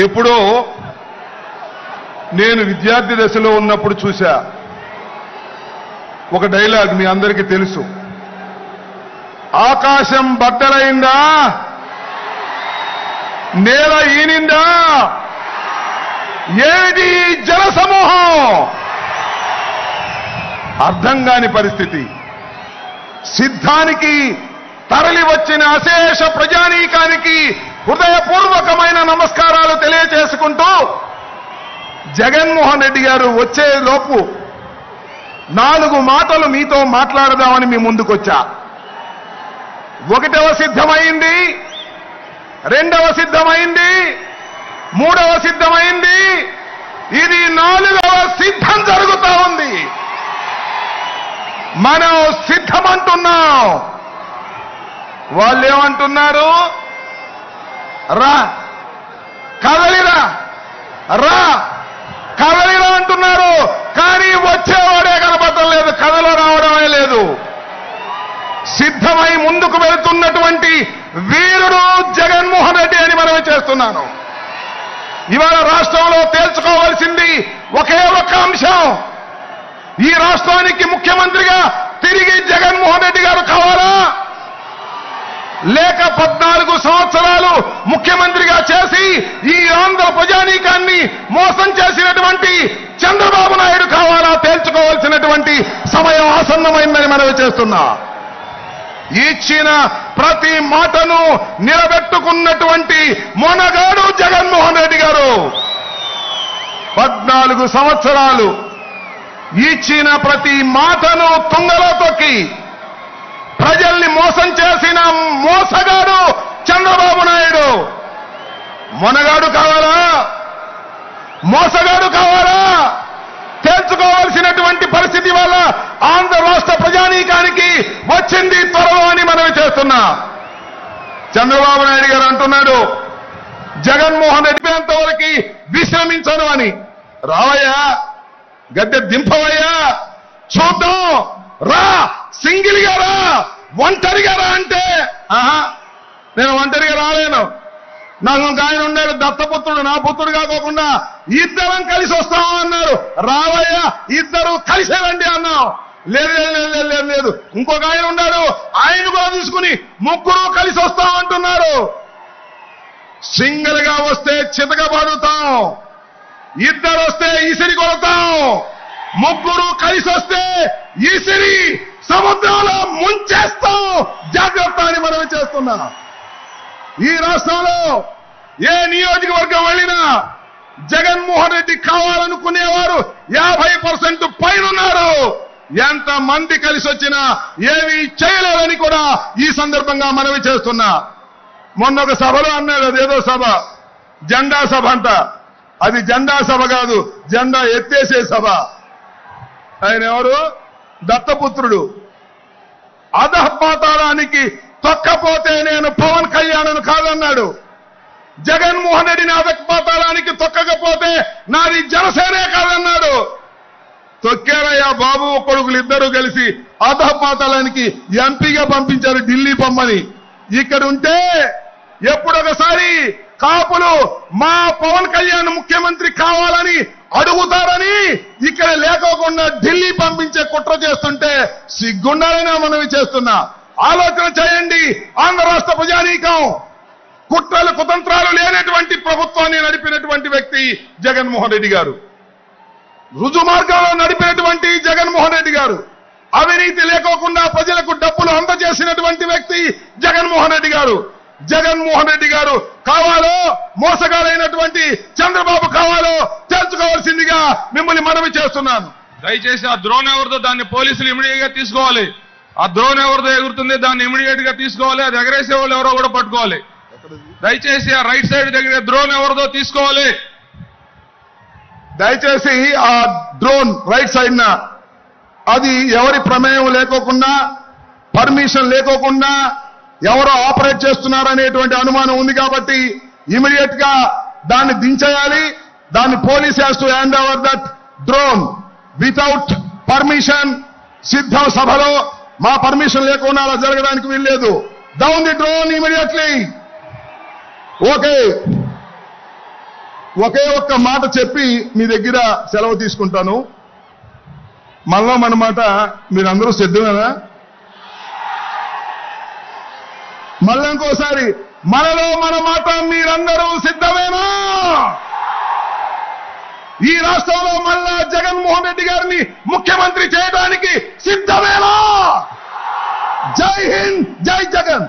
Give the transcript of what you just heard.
ఎప్పుడో నేను విద్యార్థి దశలో ఉన్నప్పుడు చూశా ఒక డైలాగ్, మీ అందరికీ తెలుసు. ఆకాశం బద్దలైందా, నేల ఈనిందా, ఏది జనసమూహం, అర్థం కాని పరిస్థితి. సిద్ధానికి తరలి వచ్చిన అశేష ప్రజానీకానికి హృదయపూర్వకమైన నమస్కారాలు తెలియజేసుకుంటూ జగన్మోహన్ రెడ్డి గారు వచ్చే లోపు 4 మాటలు మీతో మాట్లాడదామని మీ ముందుకొచ్చా. 1వ సిద్ధమైంది, 2వ సిద్ధమైంది, 3వ సిద్ధమైంది, ఇది 4వ సిద్ధం జరుగుతా ఉంది. మనం సిద్ధమంటున్నాం. వాళ్ళు ఏమంటున్నారు? రా కదలిరా, రా కదలిరా అంటున్నారు. కానీ వచ్చేవాడే కనపడటం లేదు, కథలో రావడమే లేదు. సిద్ధమై ముందుకు వెళ్తున్నటువంటి వీరుడు జగన్మోహన్ రెడ్డి అని మనమే చేస్తున్నాను. ఇవాళ రాష్ట్రంలో తేల్చుకోవాల్సింది ఒకే ఒక్క అంశం. ఈ రాష్ట్రానికి ముఖ్యమంత్రిగా తిరిగి జగన్మోహన్ రెడ్డి గారు కావాలా, లేక 14 సంవత్సరాలు ముఖ్యమంత్రిగా చేసి ఈ ఆంధ్ర ప్రజానీకాన్ని మోసం చేసినటువంటి చంద్రబాబు నాయుడు కావాలా తేల్చుకోవాల్సినటువంటి సమయం ఆసన్నమైందని మనవి చేస్తున్నా. ఇచ్చిన ప్రతి మాటను నిలబెట్టుకున్నటువంటి మొనగాడు జగన్మోహన్ రెడ్డి గారు. 14 సంవత్సరాలు ఇచ్చిన ప్రతి మాటను తుంగలో తొక్కి ప్రజల్ని మోసం చేసిన మోసగాడు చంద్రబాబు నాయుడు. మొనగాడు కావాలా, మోసగాడు కావాలా తేల్చుకోవాల్సినటువంటి పరిస్థితి వల్ల ఆంధ్ర రాష్ట్ర ప్రజానీకానికి వచ్చింది త్వరలో అని మనవి చేస్తున్నా. చంద్రబాబు నాయుడు గారు అంటున్నాడు జగన్మోహన్ రెడ్డి అంతవరకు విశ్రమించను అని. రావయ్యా, గద్దె దింపవయ్యా, చూద్దాం, రా సింగిల్గా రా, ఒంటరిగా రా అంటే నేను ఒంటరిగా రాలేను. నాకు ఒక ఆయన ఉన్నాడు దత్తపుత్రుడు, నా పుత్రుడు కాకోకుండా ఇద్దరం కలిసి వస్తాము అన్నారు. రావయ్యా, ఇద్దరు కలిసే రండి అన్నాం. లేదు లేదు లేదు లేదు. ఇంకొక ఆయన ఉన్నాడు, ఆయన కూడా తీసుకుని 3 కలిసి వస్తాం అంటున్నారు. సింగిల్ గా వస్తే చితకబడుతాం, 2 వస్తే ఇసిరి కొడతాం, 3 కలిసి వస్తే ఇసిరి సముద్రంలో ముంచేస్తాం. జాగ్రత్త అని మనం చేస్తున్నా. ఈ రాష్ట్రంలో ఏ నియోజకవర్గం వెళ్ళినా జగన్మోహన్ రెడ్డి కావాలనుకునేవారు 50% పైన ఉన్నారు. ఎంత మంది కలిసి వచ్చినా ఏమీ చేయలేదని కూడా ఈ సందర్భంగా మనవి చేస్తున్నా. మొన్న ఒక సభలో అన్నాడు, అదేదో సభ, జెండా సభ అంట. అది జెండా సభ కాదు, జెండా ఎత్తేసే సభ. ఆయన ఎవరు? దత్తపుత్రుడు. అధపాతాళానికి తొక్కపోతే నేను పవన్ కళ్యాణ్ కాదన్నాడు. జగన్మోహన్ రెడ్డిని అధపాతాళానికి తొక్కకపోతే నాది జనసేనే కాదన్నాడు. తొక్కారయ్యా బాబు కొడుకులు ఇద్దరు కలిసి అధపాతాళానికి ఎంపీగా పంపించారు ఢిల్లీ పొమ్మని. ఇక్కడ ఉంటే ఎప్పుడొకసారి కాపులు మా పవన్ కళ్యాణ్ ముఖ్యమంత్రి కావాలని అడుగుతారని ఇక్కడ లేకోకుండా ఢిల్లీ పంపించే కుట్ర చేస్తుంటే సిగ్గుండాలని మనవి చేస్తున్నా. ఆలోచన చేయండి. ఆంధ్ర రాష్ట్ర ప్రజానీకం కుట్రలు కుతంత్రాలు లేనటువంటి ప్రభుత్వాన్ని నడిపినటువంటి వ్యక్తి జగన్మోహన్ రెడ్డి గారు. రుజు మార్గంలో నడిపినటువంటి జగన్మోహన్ రెడ్డి గారు. అవినీతి లేకోకుండా ప్రజలకు డబ్బులు అందజేసినటువంటి వ్యక్తి జగన్మోహన్ రెడ్డి గారు. జగన్మోహన్ రెడ్డి గారు కావాలో, మోసగాలైనటువంటి చంద్రబాబు కావాలో తెలుసుకోవాల్సిందిగా మిమ్మల్ని మనవి చేస్తున్నాను. దయచేసి ఆ డ్రోన్ ఎవరిదో దాన్ని పోలీసులు ఇమీడియట్ గా తీసుకోవాలి. ఆ డ్రోన్ ఎవరిదో ఎగురుతుంది దాన్ని ఇమీడియట్ గా తీసుకోవాలి. అది ఎగరేసే వాళ్ళు ఎవరో కూడా పట్టుకోవాలి. దయచేసి ఆ రైట్ సైడ్ దగ్గర డ్రోన్ ఎవరిదో తీసుకోవాలి. దయచేసి ఆ డ్రోన్ రైట్ సైడ్ న అది ఎవరి ప్రమేయం లేకోకుండా, పర్మిషన్ లేకోకుండా ఎవరో ఆపరేట్ చేస్తున్నారనేటువంటి అనుమానం ఉంది కాబట్టి ఇమీడియట్ గా దాన్ని దించేయాలి. దాన్ని police has to hand over that drone without permission. సిద్ధం సభలో మా పర్మిషన్ లేకుండా అలా జరగడానికి వీల్లేదు. Down the drone immediately. Okay. ఒకే ఒక్క మాట చెప్పి మీ దగ్గర సెలవు తీసుకుంటాను. మళ్ళా మన మాట మీరందరూ సిద్ధమేనా? మళ్ళీ ఇంకోసారి మనలో మన మాట మీరందరూ సిద్ధమేనా? ఈ రాష్ట్రంలో మళ్ళా జగన్మోహన్ రెడ్డి గారిని ముఖ్యమంత్రి చేయడానికి సిద్ధమేనా? జై హింద్, జై జగన్.